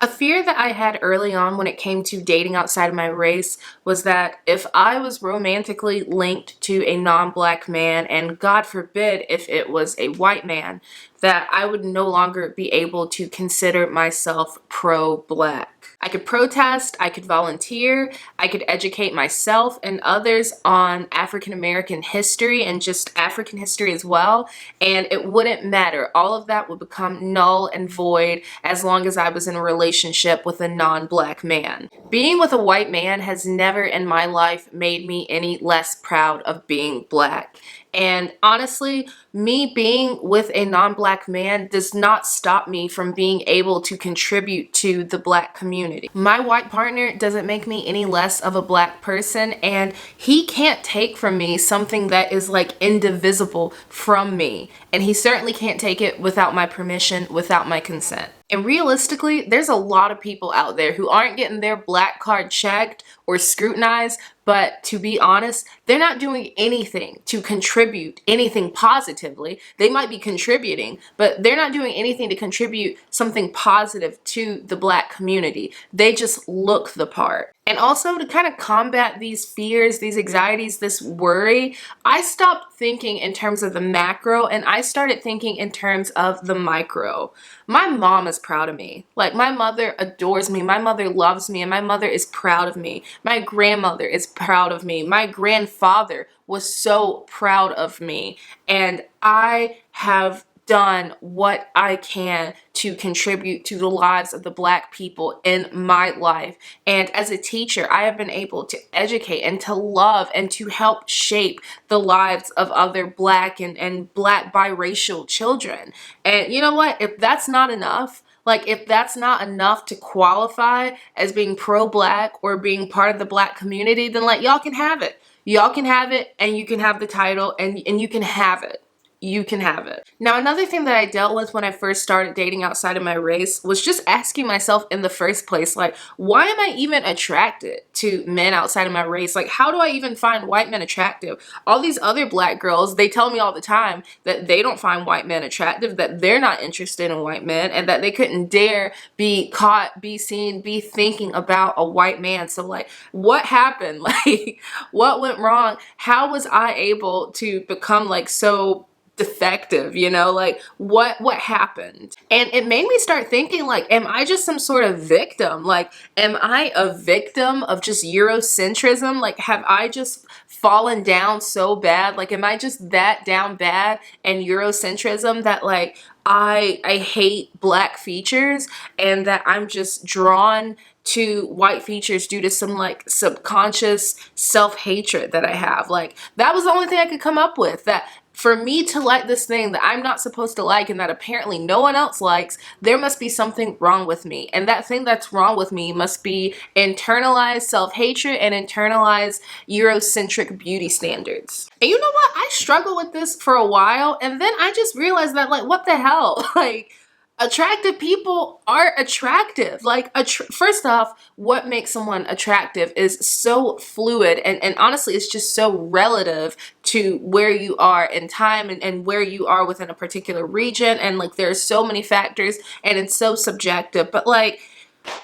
A fear that I had early on when it came to dating outside of my race was that if I was romantically linked to a non-black man, and God forbid if it was a white man, that I would no longer be able to consider myself pro-black. I could protest, I could volunteer, I could educate myself and others on African American history and just African history as well, and it wouldn't matter. All of that would become null and void as long as I was in a relationship with a non-black man. Being with a white man has never in my life made me any less proud of being black. And honestly, me being with a non-black man does not stop me from being able to contribute to the black community. My white partner doesn't make me any less of a black person, and he can't take from me something that is like indivisible from me. And he certainly can't take it without my permission, without my consent. And realistically, there's a lot of people out there who aren't getting their black card checked or scrutinized, but to be honest, they're not doing anything to contribute anything positively. They might be contributing, but they're not doing anything to contribute something positive to the black community. They just look the part. And also to kind of combat these fears, these anxieties, this worry, I stopped thinking in terms of the macro and I started thinking in terms of the micro. My mom is proud of me. Like, my mother adores me. My mother loves me, and my mother is proud of me. My grandmother is proud of me. My grandfather was so proud of me. And I have done what I can to contribute to the lives of the black people in my life. And as a teacher, I have been able to educate and to love and to help shape the lives of other black and black biracial children. And you know what? If that's not enough, like, if that's not enough to qualify as being pro-black or being part of the black community, then like, y'all can have it. Y'all can have it, and you can have the title, and you can have it. You can have it. Now, another thing that I dealt with when I first started dating outside of my race was just asking myself in the first place, like, why am I even attracted to men outside of my race? Like, how do I even find white men attractive? All these other black girls, they tell me all the time that they don't find white men attractive, that they're not interested in white men, and that they couldn't dare be caught, be seen, be thinking about a white man. So like, what happened? Like, what went wrong? How was I able to become like so defective, you know? Like, what happened? And it made me start thinking, like, am I just some sort of victim? Like, am I a victim of just Eurocentrism? Like, have I just fallen down so bad? Like, am I just that down bad and Eurocentrism that like I hate black features, and that I'm just drawn to white features due to some like subconscious self-hatred that I have? Like, that was the only thing I could come up with, that for me to like this thing that I'm not supposed to like and that apparently no one else likes, there must be something wrong with me. And that thing that's wrong with me must be internalized self-hatred and internalized Eurocentric beauty standards. And you know what? I struggled with this for a while, and then I just realized that, like, what the hell? Like, attractive people are attractive. Like, first off, what makes someone attractive is so fluid, and honestly, it's just so relative to where you are in time and where you are within a particular region. And like, there are so many factors, and it's so subjective. But like,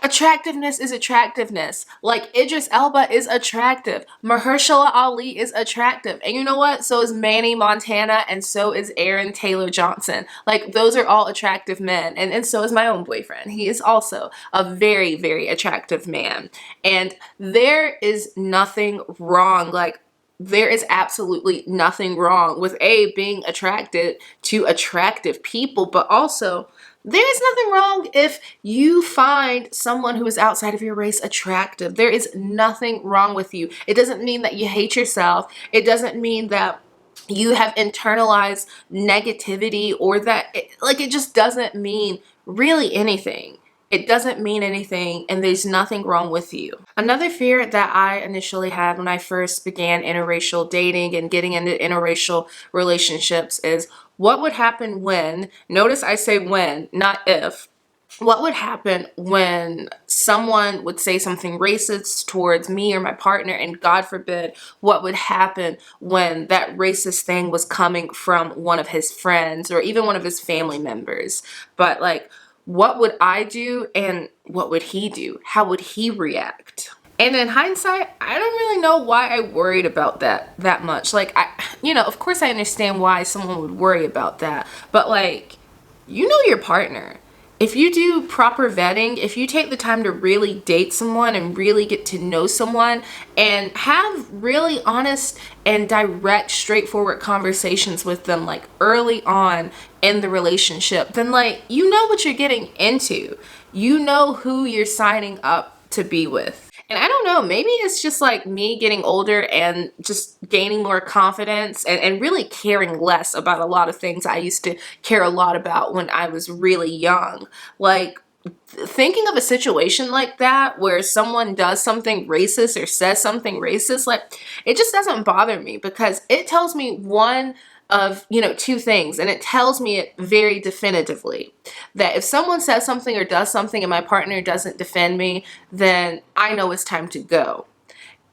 attractiveness is attractiveness. Like, Idris Elba is attractive. Mahershala Ali is attractive. And you know what? So is Manny Montana, and so is Aaron Taylor Johnson. Like, those are all attractive men. And so is my own boyfriend. He is also a very, very attractive man. And there is nothing wrong. Like, there is absolutely nothing wrong with being attracted to attractive people, but also there is nothing wrong if you find someone who is outside of your race attractive. There is nothing wrong with you. It doesn't mean that you hate yourself. It doesn't mean that you have internalized negativity, or that it just doesn't mean really anything. It doesn't mean anything, and there's nothing wrong with you. Another fear that I initially had when I first began interracial dating and getting into interracial relationships is, what would happen when, notice I say when, not if, what would happen when someone would say something racist towards me or my partner, and God forbid, what would happen when that racist thing was coming from one of his friends or even one of his family members? But like, What would I do and what would he do? How would he react? And in hindsight, I don't really know why I worried about that much. Like, of course I understand why someone would worry about that, but like, you know your partner. If you do proper vetting, if you take the time to really date someone and really get to know someone and have really honest and direct, straightforward conversations with them, like early on in the relationship, then like, you know what you're getting into. You know who you're signing up to be with. And I don't know, maybe it's just like me getting older and just gaining more confidence and really caring less about a lot of things I used to care a lot about when I was really young. Like, thinking of a situation like that where someone does something racist or says something racist, like, it just doesn't bother me because it tells me one of, two things, and it tells me it very definitively that if someone says something or does something and my partner doesn't defend me, then I know it's time to go.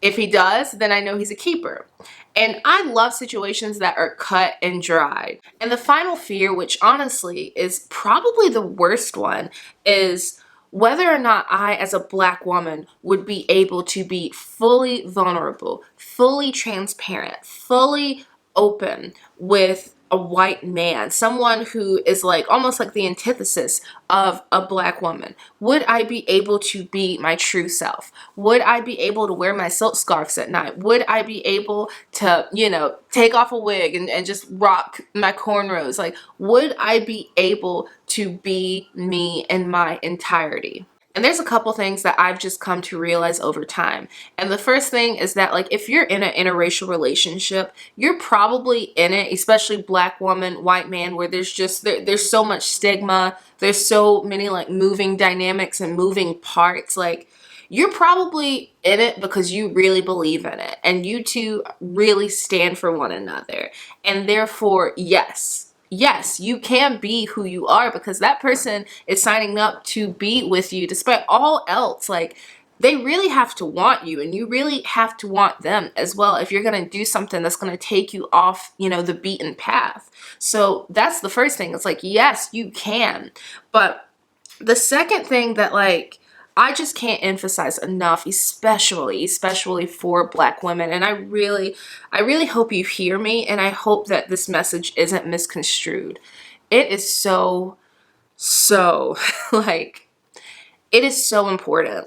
If he does, then I know he's a keeper. And I love situations that are cut and dried. And the final fear, which honestly is probably the worst one, is whether or not I, as a Black woman, would be able to be fully vulnerable, fully transparent, fully open with a white man, someone who is like almost like the antithesis of a Black woman. Would I be able to be my true self? Would I be able to wear my silk scarves at night? Would I be able to, take off a wig and just rock my cornrows? Like, would I be able to be me in my entirety? And there's a couple things that I've just come to realize over time. And the first thing is that, like, if you're in an interracial relationship, you're probably in it, especially Black woman, white man, where there's so much stigma. There's so many like moving dynamics and moving parts. Like, you're probably in it because you really believe in it and you two really stand for one another. And therefore, yes, you can be who you are because that person is signing up to be with you despite all else. Like, they really have to want you and you really have to want them as well if you're going to do something that's going to take you off, the beaten path. So that's the first thing. It's like, yes, you can. But the second thing that, like, I just can't emphasize enough, especially for Black women. And I really hope you hear me, and I hope that this message isn't misconstrued. It is so like, it is so important.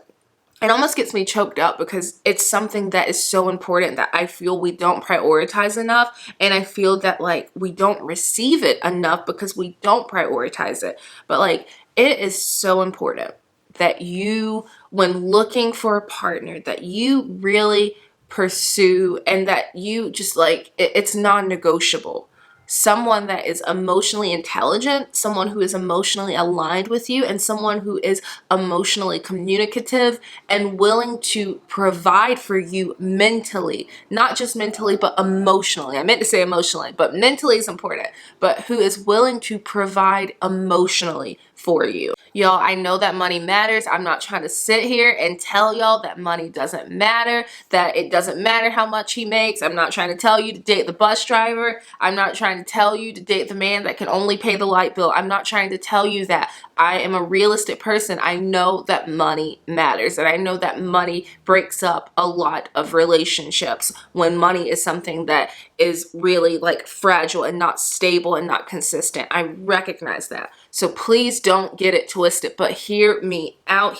It almost gets me choked up because it's something that is so important that I feel we don't prioritize enough. And I feel that, like, we don't receive it enough because we don't prioritize it. But, like, it is so important that you, when looking for a partner, that you really pursue and that you just, like, it's non-negotiable. Someone that is emotionally intelligent, someone who is emotionally aligned with you, and someone who is emotionally communicative and willing to provide for you mentally, not just mentally, but emotionally. I meant to say emotionally, but mentally is important, but who is willing to provide emotionally for you. Y'all, I know that money matters. I'm not trying to sit here and tell y'all that money doesn't matter, that it doesn't matter how much he makes. I'm not trying to tell you to date the bus driver. I'm not trying to tell you to date the man that can only pay the light bill. I'm not trying to tell you that. I am a realistic person. I know that money matters, and I know that money breaks up a lot of relationships when money is something that is really, like, fragile and not stable and not consistent. I recognize that. So please don't get it twisted, but hear me out.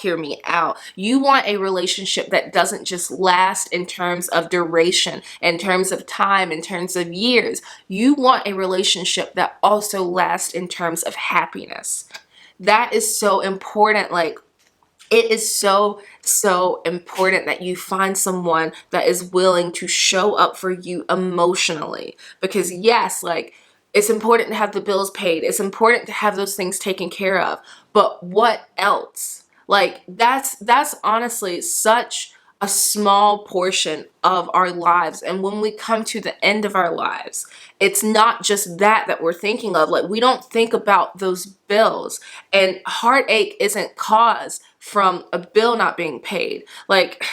You want a relationship that doesn't just last in terms of duration, in terms of time, in terms of years. You want a relationship that also lasts in terms of happiness. That is so important. Like, it is so important that you find someone that is willing to show up for you emotionally. Because yes, like, it's important to have the bills paid. It's important to have those things taken care of. But what else? Like, that's honestly such a small portion of our lives. And when we come to the end of our lives, it's not just that we're thinking of. Like, we don't think about those bills, and heartache isn't caused from a bill not being paid. Like,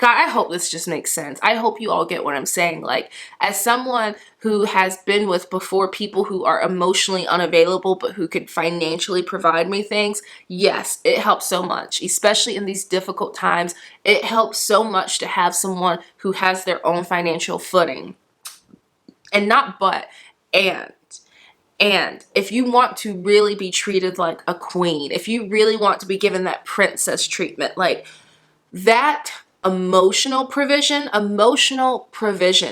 God, I hope this just makes sense. I hope you all get what I'm saying. Like, as someone who has been with before people who are emotionally unavailable but who could financially provide me things, yes, it helps so much, especially in these difficult times. It helps so much to have someone who has their own financial footing. And not but, and. And if you want to really be treated like a queen, if you really want to be given that princess treatment, like that emotional provision,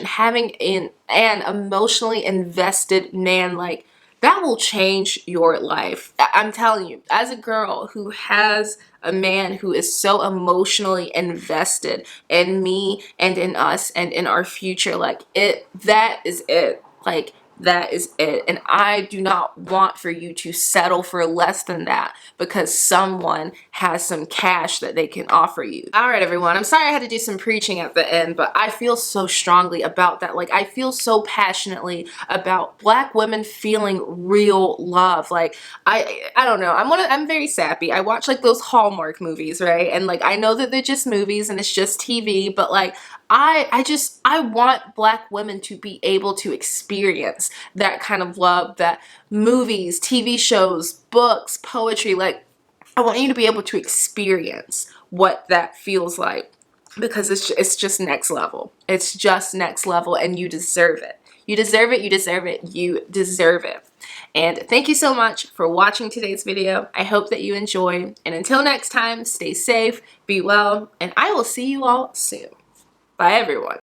having an emotionally invested man, like that will change your life. I'm telling you, as a girl who has a man who is so emotionally invested in me and in us and in our future, like that is it. Like, that is it. And I do not want for you to settle for less than that because someone has some cash that they can offer you. All right, everyone. I'm sorry I had to do some preaching at the end, but I feel so strongly about that. Like, I feel so passionately about Black women feeling real love. Like, I don't know. I'm very sappy. I watch like those Hallmark movies, right? And like, I know that they're just movies and it's just TV, but like, I want Black women to be able to experience that kind of love that movies, TV shows, books, poetry, like I want you to be able to experience what that feels like because it's just next level. It's just next level and you deserve it. You deserve it, you deserve it, you deserve it. And thank you so much for watching today's video. I hope that you enjoyed. And until next time, stay safe, be well, and I will see you all soon. Bye, everyone.